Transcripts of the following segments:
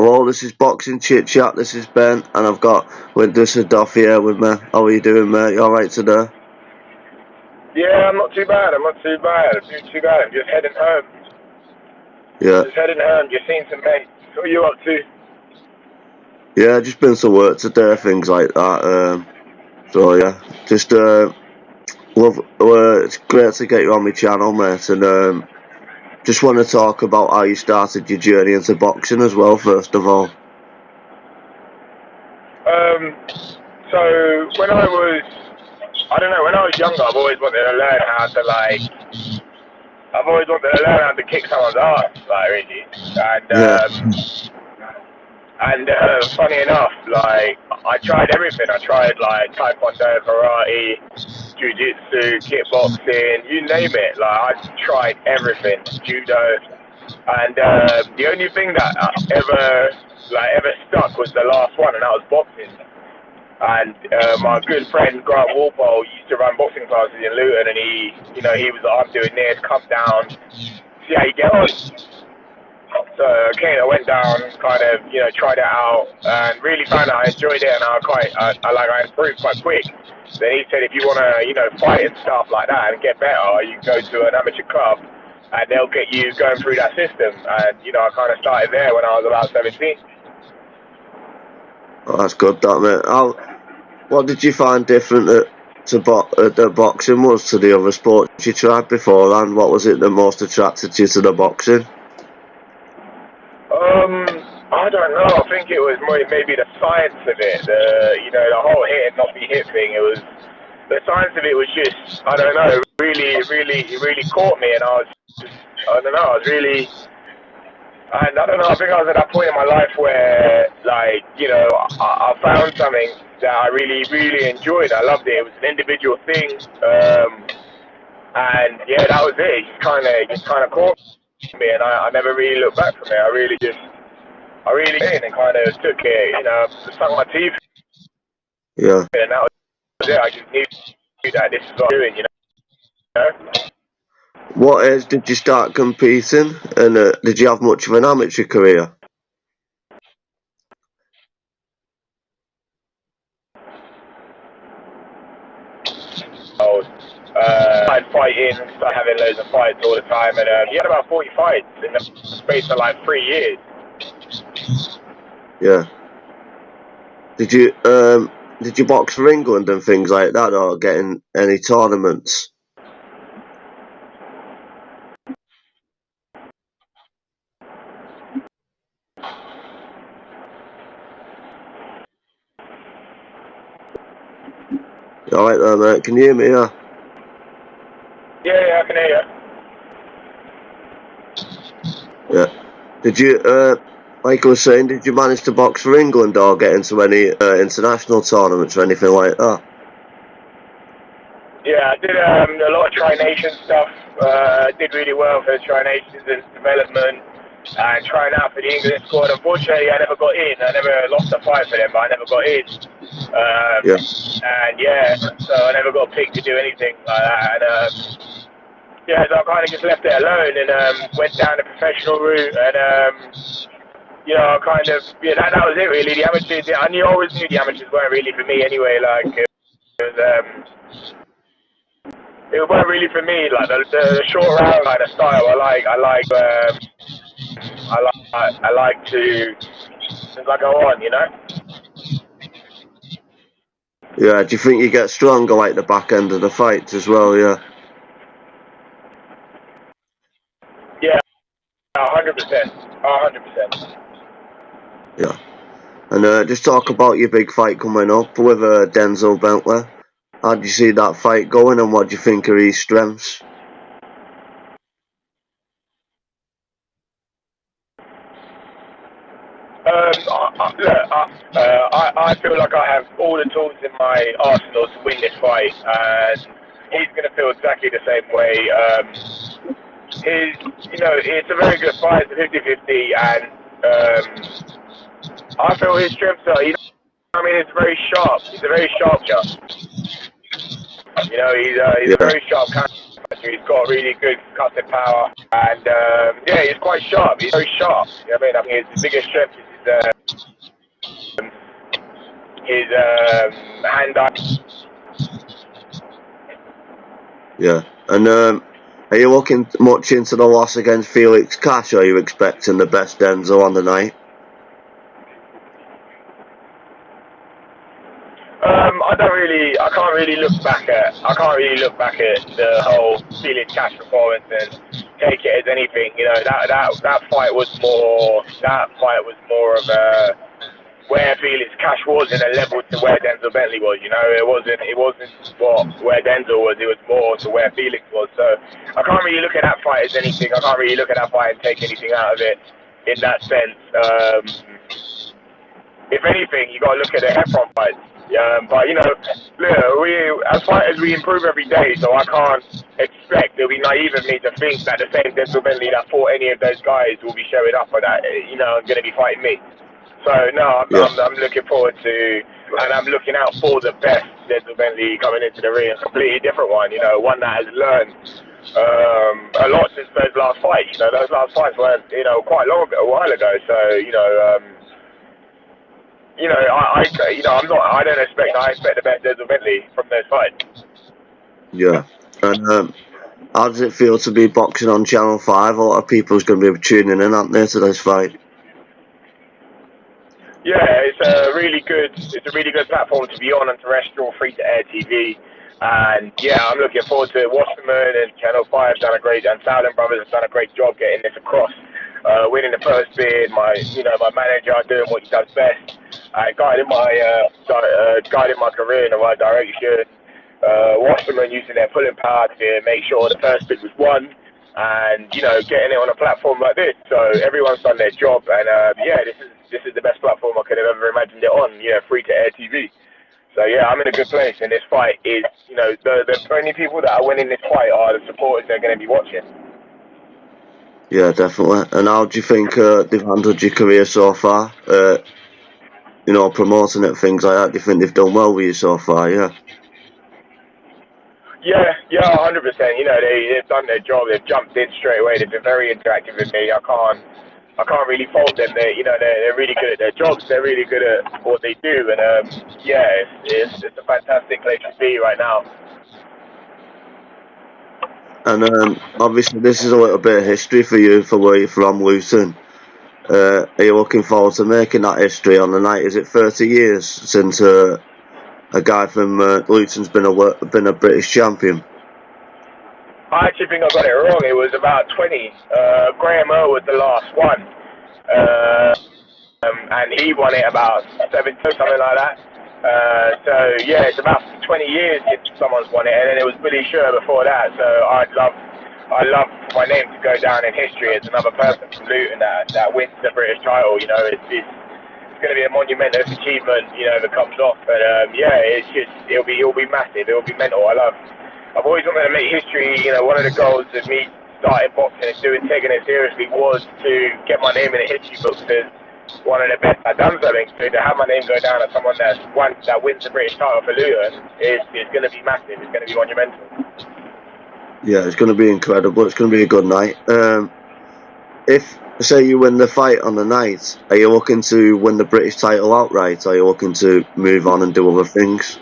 Hello, this is Boxing Chit Chat. This is Ben, and I've got Linus Udofia with me. How are you doing, mate? You alright today? Yeah, I'm not too bad. I'm not too bad. I'm just heading home. Yeah. Just heading home. Just seeing some mates. What are you up to? Yeah, just been to work today, things like that. So yeah, just it's great to get you on my channel, mate, and just want to talk about how you started your journey into boxing as well. First of all. So when I was younger, I've always wanted to learn how to kick someone's ass, like really. And funny enough, like I tried everything. I tried like taekwondo, karate, jiu-jitsu, kickboxing, you name it. Like I tried everything, judo, and the only thing that ever stuck was the last one, and that was boxing. And my good friend Grant Walpole used to run boxing classes in Luton, and he was like, I'm doing this, come down, see how you get on. So okay, I went down, kind of, tried it out, and really found out I enjoyed it, and I improved quite quick. Then he said, if you want to, fight and stuff like that and get better, you go to an amateur club, and they'll get you going through that system. And I kind of started there when I was about 17. Oh, that's good, that, mate. What did you find different that boxing was to the other sports you tried beforehand? What was it that most attracted you to the boxing? I don't know. I think it was maybe the science of it. The whole hit and not be hit thing. It was the science of it was just, I don't know, it really caught me, and I was really. And I don't know, I think I was at that point in my life where, like, I found something that I really, really enjoyed. I loved it. It was an individual thing. And yeah, that was it. It just kind of caught me, and I never really looked back from it. I really did and kind of took it, sunk my teeth. Yeah. And that was it. I just knew that this is what I'm doing, What age did you start competing, and did you have much of an amateur career? Started fighting, started having loads of fights all the time, and he had about 40 fights in the space of like 3 years. Yeah. Did you box for England and things like that, or get in any tournaments? You alright there, mate? Can you hear me? Yeah, I can hear you. Yeah. Did you, like I was saying, did you manage to box for England or get into any international tournaments or anything like that? Yeah, I did a lot of Tri-Nation stuff. Did really well for the Tri-Nations and development, and trying out for the England squad. Unfortunately, I never got in. I never lost a fight for them, but I never got in. And yeah, so I never got picked to do anything like that. And yeah, so I kind of just left it alone and went down the professional route. And I kind of, that was it really. The amateurs, I always knew the amateurs weren't really for me anyway. Like it wasn't really for me. Like the short round kind of style, I like to go on, Yeah, do you think you get stronger like the back end of the fights as well? Yeah. Yeah, 100%. 100%. Yeah. And just talk about your big fight coming up with Denzel Bentley. How do you see that fight going, and what do you think are his strengths? I feel like I have all the tools in my arsenal to win this fight, and he's going to feel exactly the same way. It's a very good fight, it's a 50-50, and I feel his strengths are, it's very sharp. He's a very sharp judge. He's a very sharp counter. He's got really good cutting power, and he's quite sharp. He's very sharp. I mean, his biggest strength is his his hand eye. Yeah. And are you looking much into the loss against Felix Cash, or are you expecting the best Denzel on the night? I can't really look back at the whole Felix Cash performance and take it as anything. You know, that fight was more of a where Felix Cash was in a level to where Denzel Bentley was. You know, it wasn't where Denzel was. It was more to where Felix was. So I can't really look at that fight as anything. I can't really look at that fight and take anything out of it in that sense. If anything, you got to look at the Heffron fights. But you know, as fighters we improve every day, so I can't expect, it'll be naive of me to think that the same Denzel Bentley that fought any of those guys will be showing up for that, you know, going to be fighting me. So no, I'm looking forward to, and I'm looking out for the best Denzel Bentley coming into the ring, a completely different one, you know, one that has learned a lot since those last fights. You know, those last fights were, you know, quite long ago, a while ago. So I expect the best Denzel Bentley from those fights. Yeah. And how does it feel to be boxing on Channel 5? A lot of people's going to be tuning in, aren't they, to this fight? Yeah, it's a really good platform to be on terrestrial free-to-air TV. And yeah, I'm looking forward to it. Wasserman and Channel 5 done a great, and Southern Brothers have done a great job getting this across. Winning the first bid, my manager doing what he does best, guiding my career in the right direction. Wasserman using their pulling power to make sure the first bid was won, and you know, getting it on a platform like this. So everyone's done their job, and this is the best platform I could have ever imagined it on. Yeah, free to air TV. So yeah, I'm in a good place, and this fight is, you know, the only people that are winning this fight are the supporters that are going to be watching. Yeah, definitely. And how do you think they've handled your career so far? You know, promoting it, things like that. Do you think they've done well with you so far? Yeah. Yeah, 100%. You know, they've done their job. They've jumped in straight away. They've been very interactive with me. I can't really fault them. They're really good at their jobs. They're really good at what they do. And it's a fantastic place to be right now. And obviously, this is a little bit of history for you, for where you're from, Luton. Are you looking forward to making that history on the night? Is it 30 years since a guy from Luton's been a British champion? I actually think I got it wrong. It was about 20. Graham Earl was the last one. And he won it about 7, something like that. So yeah, it's about 20 years since someone's won it, and then it was Billy Sher before that. So I'd love for my name to go down in history as another person from Luton that wins the British title. You know, it's going to be a monumental achievement. You know, that comes off, and it'll be massive. It'll be mental. I've always wanted to make history. You know, one of the goals of me starting boxing and taking it seriously was to get my name in the history books as one of the best I've done something. So to have my name go down as someone that wins the British title for Luton is going to be massive. It's going to be monumental. Yeah, it's going to be incredible. It's going to be a good night. If, say, you win the fight on the night, are you looking to win the British title outright? Or are you looking to move on and do other things?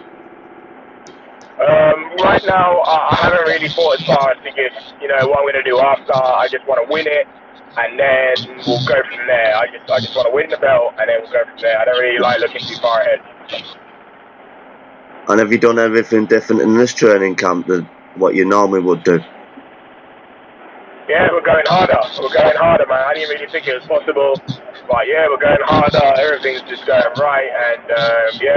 Right now, I haven't really thought as far as to give, you know, what I'm going to do after. I just want to win it, and then we'll go from there. I just want to win the belt, and then we'll go from there. I don't really like looking too far ahead. And have you done everything different in this training camp than what you normally would do? Yeah, we're going harder, man. I didn't really think it was possible, but yeah, we're going harder. Everything's just going right, and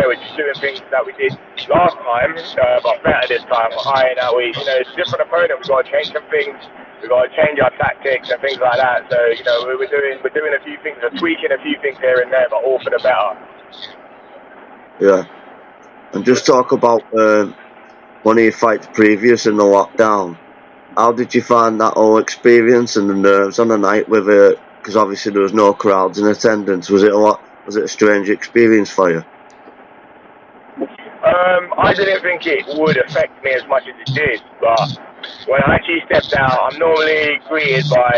we're just doing things that we did last time, but better this time. You know, it's a different opponent. We've got to change some things. We've got to change our tactics and things like that. So you know, we're doing a few things, we're tweaking a few things here and there, but all for the better. Yeah, and just talk about one of your fights previous in the lockdown. How did you find that whole experience and the nerves on the night with it? Because obviously there was no crowds in attendance. Was it a strange experience for you? I didn't think it would affect me as much as it did, but when I actually stepped out, I'm normally greeted by,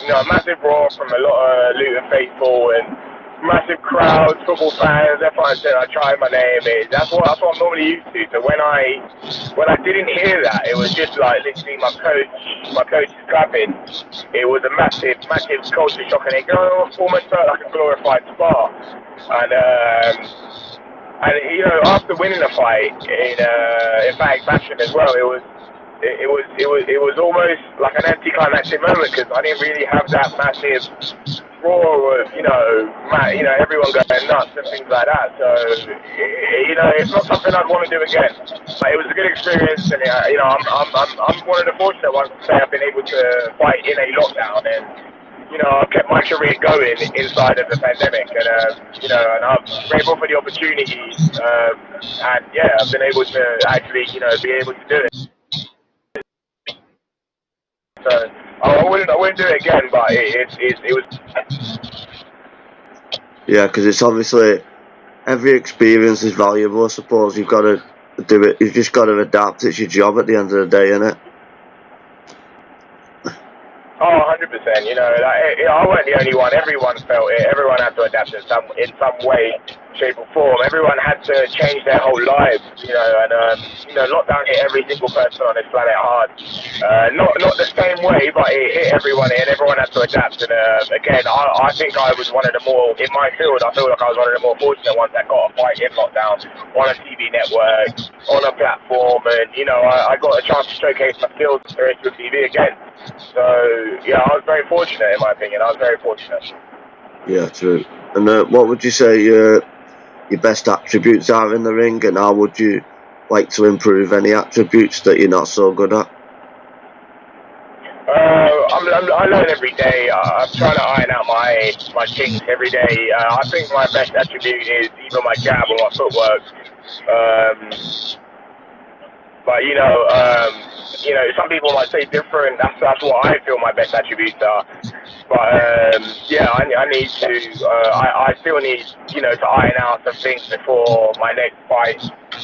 you know, a massive roar from a lot of Luton faithful, and massive crowds, football fans, everyone said I tried my name. That's what I'm normally used to. So when I didn't hear that, it was just like listening my coach is clapping. It was a massive culture shock, and it almost felt like a glorified spa. And you know, after winning the fight in fact fashion as well, it was almost like an anticlimactic moment because I didn't really have that massive roar of everyone going nuts and things like that. So it's not something I'd want to do again. But it was a good experience, and I'm one of the fortunate ones to say I've been able to fight in a lockdown, and I've kept my career going inside of the pandemic, and and I'm grateful for the opportunity, and yeah, I've been able to actually be able to do it. So I wouldn't do it again, but it was. Yeah, because it's obviously every experience is valuable. I suppose you've got to do it. You've just got to adapt. It's your job at the end of the day, isn't it? Oh, 100%. I wasn't the only one. Everyone felt it. Everyone had to adapt in some way, shape, or form. Everyone had to change their whole lives, and lockdown hit every single person on this planet hard. Not the same way, but it hit everyone, and everyone had to adapt. And again, I think I was one of the more, in my field, I feel like I was one of the more fortunate ones that got a fight in lockdown on a TV network, on a platform, and I got a chance to showcase my skills on terrestrial TV again. So yeah, I was very fortunate, in my opinion. I was very fortunate. Yeah, true. And what would you say your best attributes are in the ring, and how would you like to improve any attributes that you're not so good at? I learn every day. I'm trying to iron out my kinks every day. I think my best attribute is either my jab or my footwork. But some people might say different. That's what I feel my best attributes are. But yeah, I need to. I still need to iron out some things before my next fight.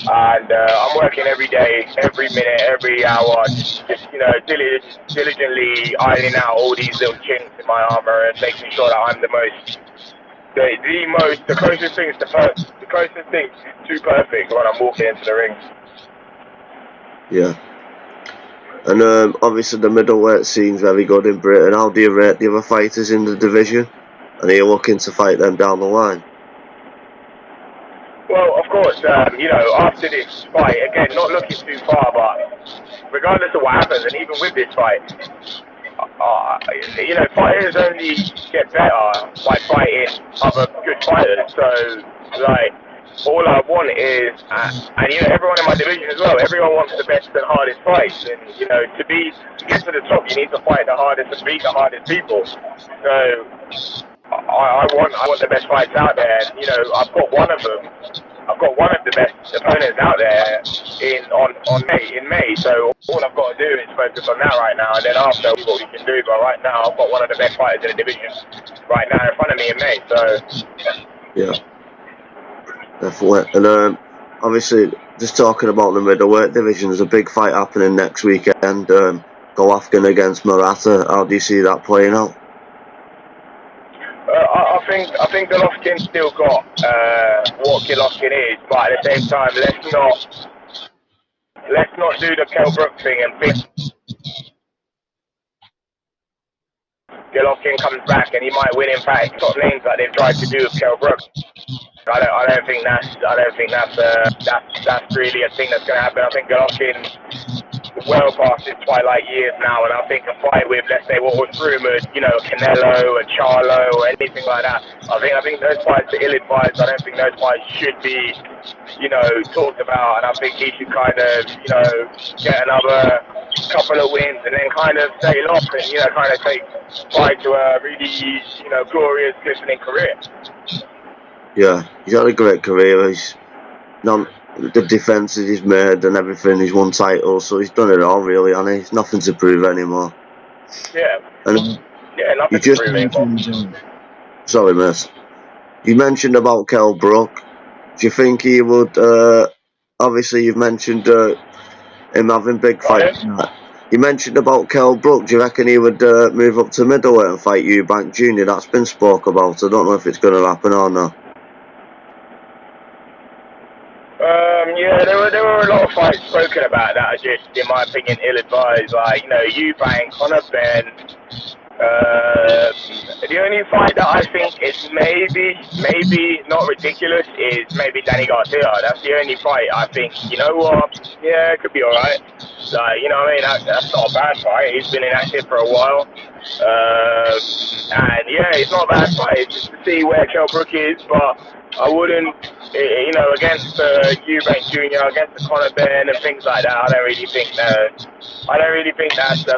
And I'm working every day, every minute, every hour, just diligently ironing out all these little chinks in my armor and making sure that I'm the closest things to perfect when I'm walking into the ring. Yeah. And obviously the middleweight scene's very good in Britain. How do you rate the other fighters in the division? And are you looking to fight them down the line? Well, of course, after this fight, again, not looking too far, but regardless of what happens, and even with this fight, fighters only get better by fighting other good fighters. So, all I want is, and everyone in my division as well, everyone wants the best and hardest fights. And, to get to the top, you need to fight the hardest and beat the hardest people. So, I want the best fights out there. And, I've got one of them. I've got one of the best opponents out there in May. So all I've got to do is focus on that right now, and then after what we can do. But right now, I've got one of the best fighters in the division right now in front of me in May. So yeah, definitely. And obviously, just talking about the middleweight division, there's a big fight happening next weekend. Golovkin against Moata. How do you see that playing out? I think Golovkin's still got what Golovkin is, but at the same time, let's not do the Kell Brook thing and think Golovkin comes back and he might win. In fact, top names like they've tried to do with Kell Brook. I don't think that's really a thing that's going to happen. I think Golovkin's well past his twilight years now, and I think a fight with, let's say, what was rumoured, Canelo and Charlo or anything like that, I think those fights are ill-advised. I don't think those fights should be, talked about, and I think he should kind of, get another couple of wins and then kind of sail off and, kind of take fight to a really, glorious, glistening career. Yeah, he's had a great career. The defences he's made and everything, he's won titles, so he's done it all really, and he's nothing to prove anymore. Yeah. And nothing to prove anymore. Sorry, miss. You mentioned about Kell Brook. Do you think he would? Obviously, you've mentioned him having big fights. You mentioned about Kell Brook. Do you reckon he would move up to middleweight and fight Eubank Jr.? That's been spoke about. I don't know if it's going to happen or not. Yeah, there were a lot of fights spoken about that are just, in my opinion, ill-advised. Like, you know, Eubank, Conor Ben. The only fight that I think is maybe not ridiculous is maybe Danny Garcia. That's the only fight I think, you know what, yeah, it could be alright. Like, you know what I mean? That's not a bad fight. He's been inactive for a while. And yeah, it's not a bad fight. It's just to see where Kell Brook is, but I wouldn't, you know, against Eubank Jr., against Conor Ben and things like that, I don't really think that's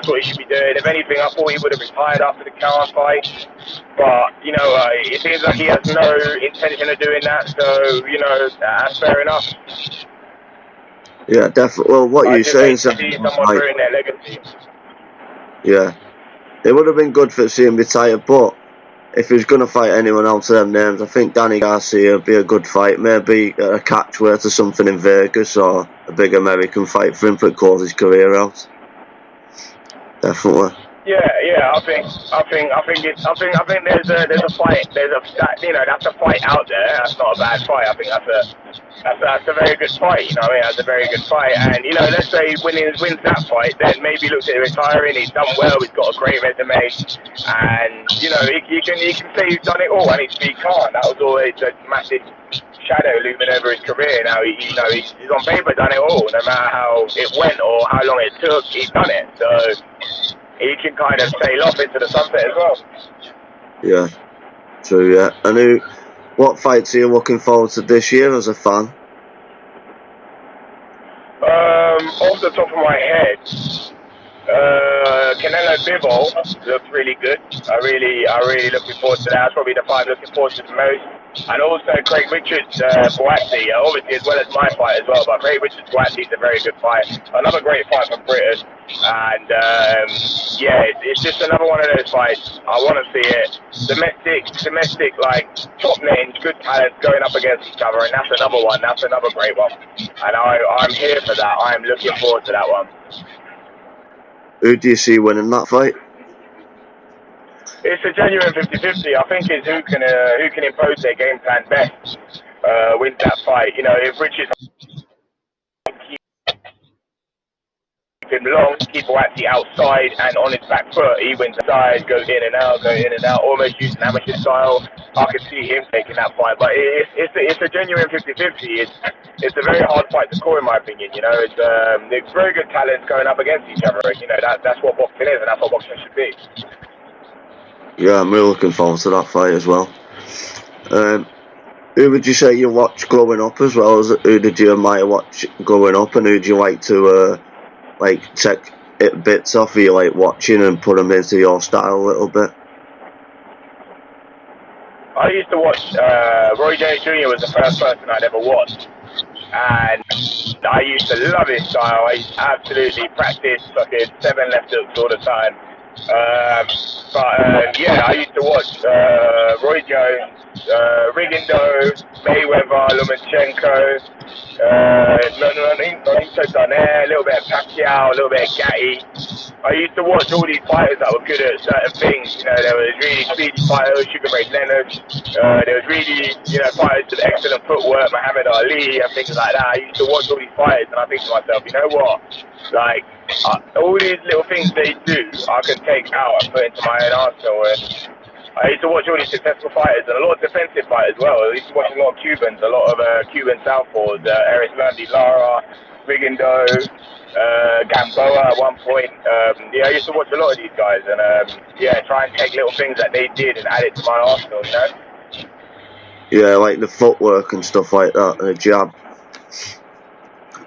what he should be doing. If anything, I thought he would have retired after the Cowan fight. But, you know, it seems like he has no intention of doing that, so, you know, that's fair enough. Yeah, definitely. Well, what you're saying, see someone ruin their legacy. Yeah, it would have been good for to see him retire, but if he was going to fight anyone else of them names, I think Danny Garcia would be a good fight. Maybe a catchweight or something in Vegas, or a big American fight for him to close his career out. Definitely. Yeah. I think there's a fight. You know, that's a fight out there. That's not a bad fight. I think that's a very good fight. You know what I mean? That's a very good fight. And you know, let's say wins that fight, then maybe looks at retiring. He's done well. He's got a great resume, and you know, he can say he's done it all. And he can't. That was always a massive shadow looming over his career. Now he's on paper done it all. No matter how it went or how long it took, he's done it. So he can kind of sail off into the sunset as well. Yeah, true. Yeah, and what fights are you looking forward to this year as a fan? Off the top of my head, Canelo Bivol looks really good. I really looking forward to that. That's probably the fight I'm looking forward to the most. And also Craig Richards, Boatsy, obviously as well as my fight as well. But Craig Richards, Boatsy is a very good fight. Another great fight for Britain. And yeah, it's just another one of those fights. I want to see it. Domestic, like top names, good talents going up against each other, and that's another one. That's another great one. And I'm here for that. I'm looking forward to that one. Who do you see winning that fight? It's a genuine 50-50. I think it's who can impose their game plan best wins that fight. You know, if Richards keep him long, keep Boatsy outside and on his back foot, he wins the side, goes in and out, almost using amateur style. I could see him taking that fight, but it's a genuine 50-50. It's a very hard fight to call, in my opinion. You know, it's very good talents going up against each other. You know, that's what boxing is, and that's what boxing should be. Yeah, I'm really looking forward to that fight as well. Who would you say you watched growing up as well? Who did you admire watch growing up, and who do you like to like take bits off of you like watching and put them into your style a little bit? I used to watch Roy Jones Jr. was the first person I'd ever watched, and I used to love his style. I used to absolutely practice fucking 7 left hooks all the time. Yeah, I used to watch Roy Jones, Rigondeaux, Mayweather, Lomachenko, Nonito Donaire, a little bit of Pacquiao, a little bit of Gatti. I used to watch all these fighters that were good at certain things. You know, there was really speedy fighters, Sugar Ray Leonard. There was really, you know, fighters with excellent footwork, Muhammad Ali and things like that. I used to watch all these fighters and I think to myself, you know what? Like, all these little things they do, I can take out and put into my own arsenal. And I used to watch all these successful fighters and a lot of defensive fighters as well. I used to watch a lot of Cubans, a lot of Cuban southpaws, Eris Landy Lara, Rigondeaux, Gamboa at one point. Yeah, I used to watch a lot of these guys and yeah, try and take little things that they did and add it to my arsenal, you know? Yeah, like the footwork and stuff like that, and the jab.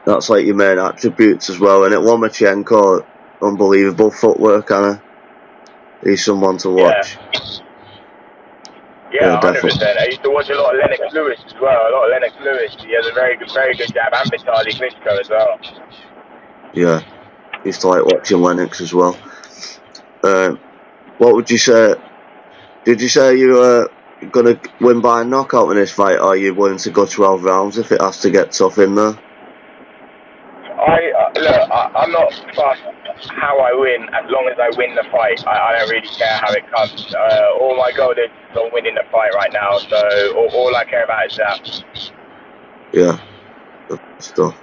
That's like your main attributes as well. And at Lomachenko, unbelievable footwork, Anna. He's someone to watch. Yeah, 100%. I used to watch a lot of Lennox Lewis as well. He has a very good jab, and Vitaly Klitschko as well. Yeah, used to like watching Lennox as well. What would you say? Did you say you were gonna win by a knockout in this fight, or are you willing to go 12 rounds if it has to get tough in there? I'm not fast. how I win, as long as I win the fight. I don't really care how it comes. All my goal is on winning the fight right now, so all I care about is that. Yeah, good stuff.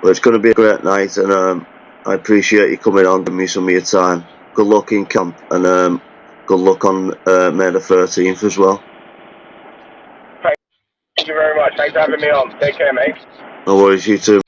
Well, it's going to be a great night, and I appreciate you coming on, giving me some of your time. Good luck in camp, and good luck on May the 13th as well. Thank you very much. Thanks for having me on. Take care, mate. No worries, you too.